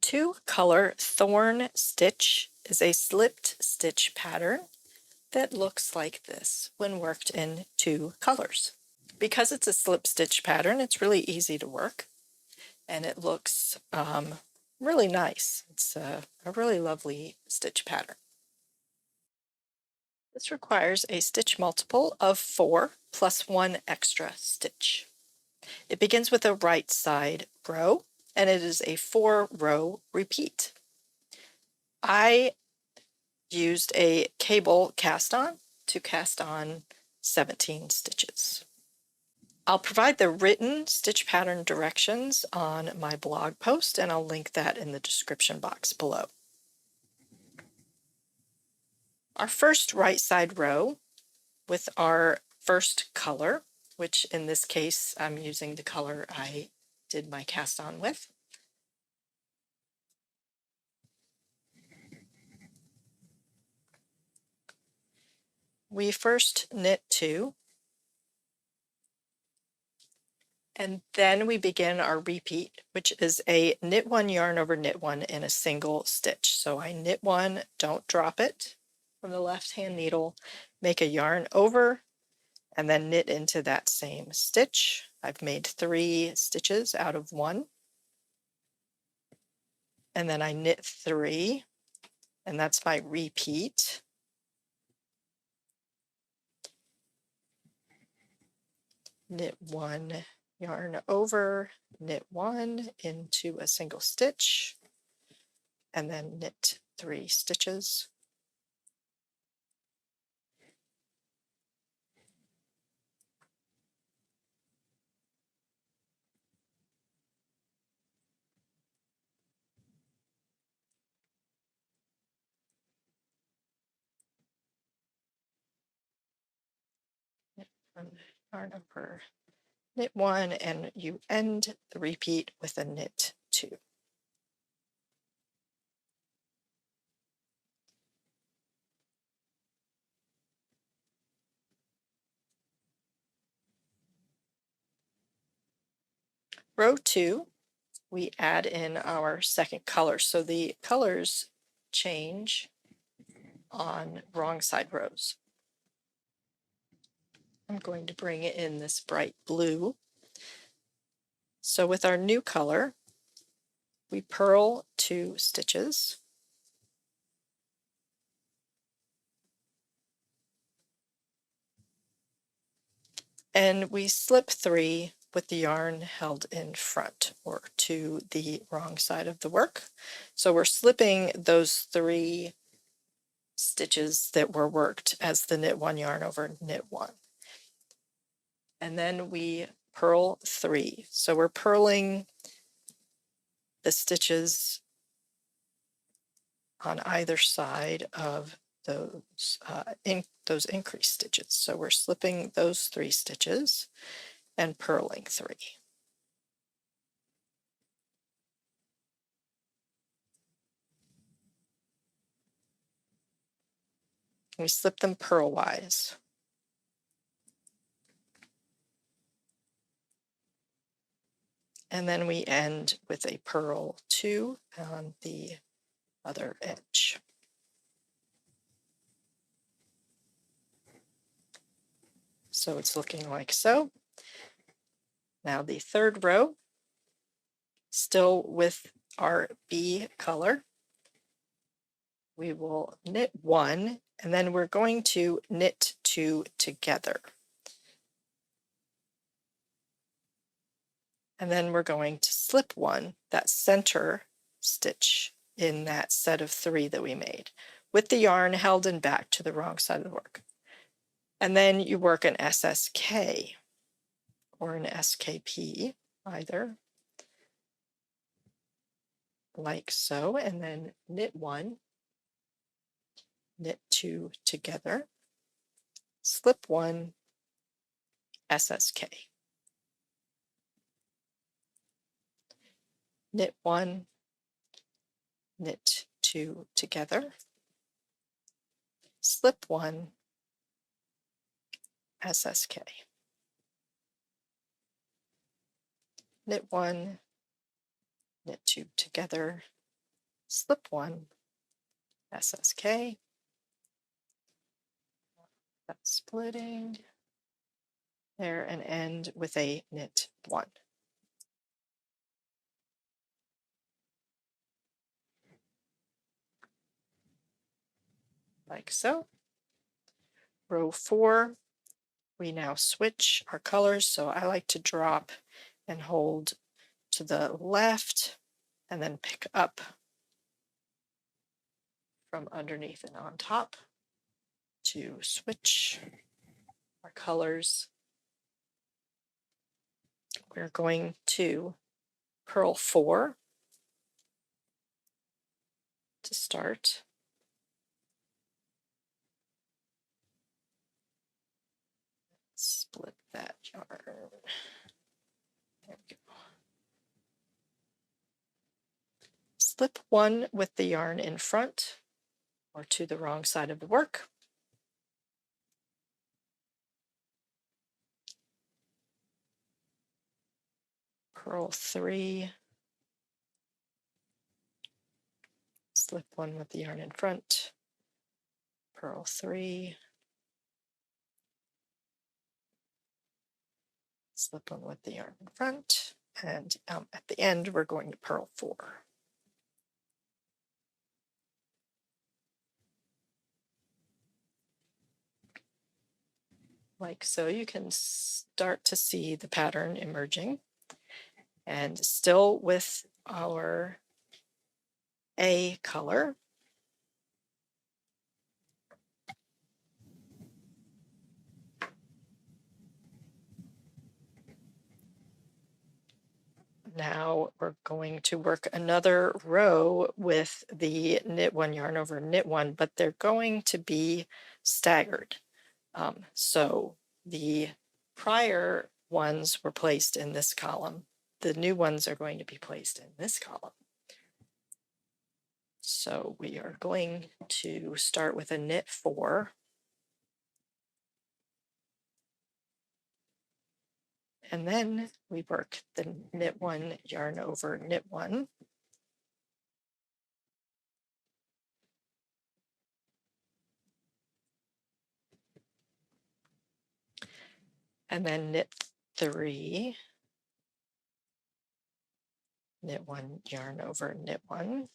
Two-Color Thorn Stitch is a slipped stitch pattern that looks like this when worked in two colors. Because it's a slip stitch pattern, it's really easy to work, and it looks really nice. It's a really lovely stitch pattern. This requires a stitch multiple of 4 plus 1 extra stitch. It begins with a right side row, and it is a 4-row repeat. I used a cable cast on to cast on 17 stitches. I'll provide the written stitch pattern directions on my blog post, and I'll link that in the description box below. Our first right side row with our first color, which in this case I'm using the color I did my cast on with. We first knit 2, and then we begin our repeat, which is a knit 1 yarn over knit 1 in a single stitch. So I knit 1, don't drop it from the left hand needle, make a yarn over, and then knit into that same stitch. I've made 3 stitches out of 1, and then I knit 3, and that's my repeat. Knit 1, yarn over, knit 1 into a single stitch, and then knit 3 stitches. Yarn over, knit 1, and you end the repeat with a knit 2. Row 2, we add in our second color. So the colors change on wrong side rows. I'm going to bring in this bright blue. So with our new color, we purl 2 stitches. And we slip 3 with the yarn held in front or to the wrong side of the work. So we're slipping those 3 stitches that were worked as the knit 1 yarn over knit 1. And then we purl 3. So we're purling the stitches on either side of those increased stitches. So we're slipping those 3 stitches and purling 3. We slip them purlwise. And then we end with a purl 2 on the other edge. So it's looking like so. Now the third row, still with our B color, we will knit 1, and then we're going to knit 2 together. And then we're going to slip 1, that center stitch in that set of 3 that we made, with the yarn held in back to the wrong side of the work. And then you work an SSK or an SKP, either, like so, and then knit 1, knit 2 together, slip 1, SSK. Knit 1, knit 2 together, slip 1, SSK. Knit 1, knit 2 together, slip 1, SSK, that's splitting there, and end with a knit 1. Like so. Row 4, we now switch our colors, so I like to drop and hold to the left and then pick up from underneath and on top to switch our colors. We're going to purl 4 to start. Split that yarn. There we go. Slip 1 with the yarn in front or to the wrong side of the work. Purl 3, slip 1 with the yarn in front, purl 3, slip 1 with the yarn in front, and at the end we're going to purl 4. Like so. You can start to see the pattern emerging, and still with our A color, now we're going to work another row with the knit 1 yarn over knit 1, but they're going to be staggered. So the prior ones were placed in this column. The new ones are going to be placed in this column. So we are going to start with a knit 4. And then we work the knit 1 yarn over knit 1. And then knit 3, knit 1 yarn over knit 1,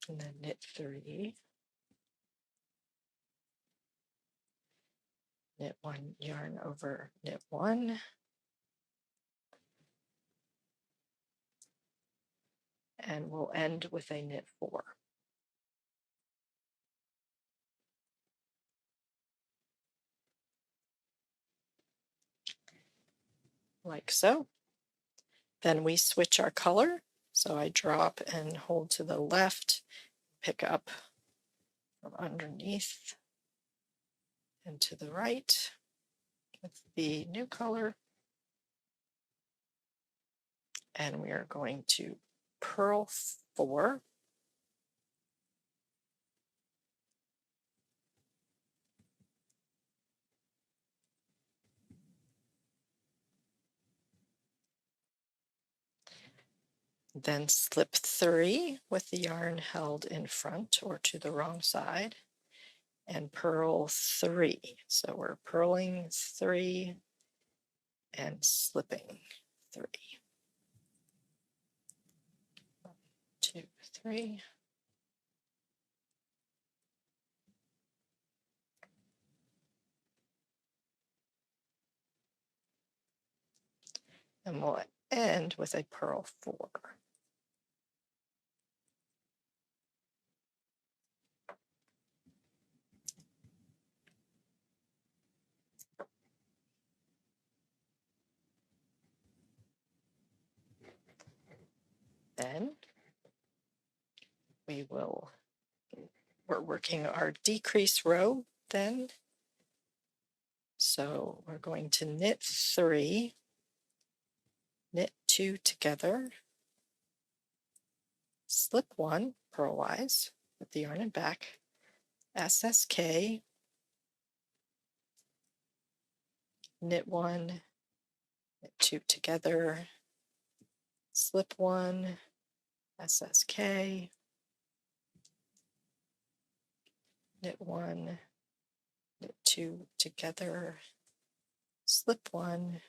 and then knit 3, knit 1 yarn over knit 1, and we'll end with a knit 4. Like so. Then we switch our color. So I drop and hold to the left, pick up from underneath and to the right with the new color. And we are going to purl 4. Then slip 3 with the yarn held in front or to the wrong side, and purl 3. So we're purling 3 and slipping 3. 1, 2, 3. And we'll end with a purl 4. Then we're working our decrease row then. So we're going to knit 3, knit 2 together, slip 1 purlwise with the yarn in back, SSK, knit 1, knit 2 together, slip 1, SSK, knit 1, knit 2 together, slip 1,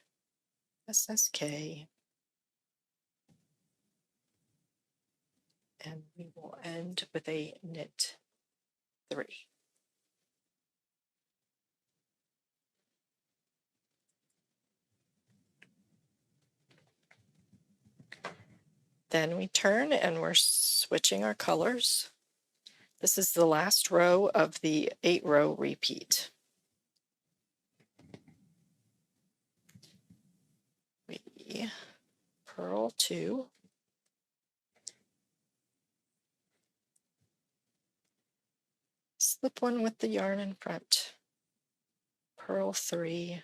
SSK, and we will end with a knit 3. Then we turn and we're switching our colors. This is the last row of the 8-row repeat. We purl 2, slip 1 with the yarn in front, purl 3,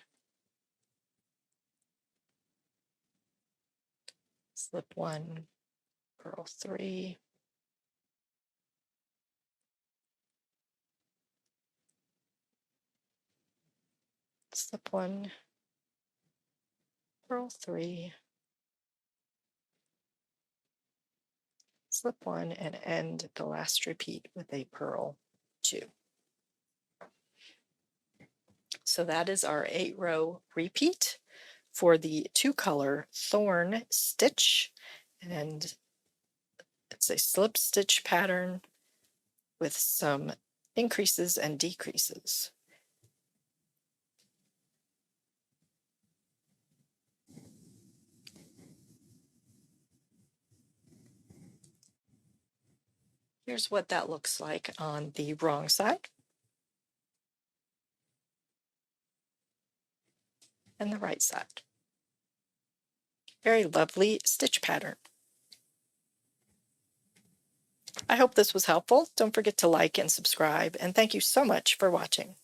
slip 1, purl 3, slip 1, purl 3, slip 1, and end the last repeat with a purl 2. So that is our 8-row repeat for the Two-Color Thorn Stitch, and it's a slip stitch pattern with some increases and decreases. Here's what that looks like on the wrong side and the right side. Very lovely stitch pattern. I hope this was helpful. Don't forget to like and subscribe, and thank you so much for watching.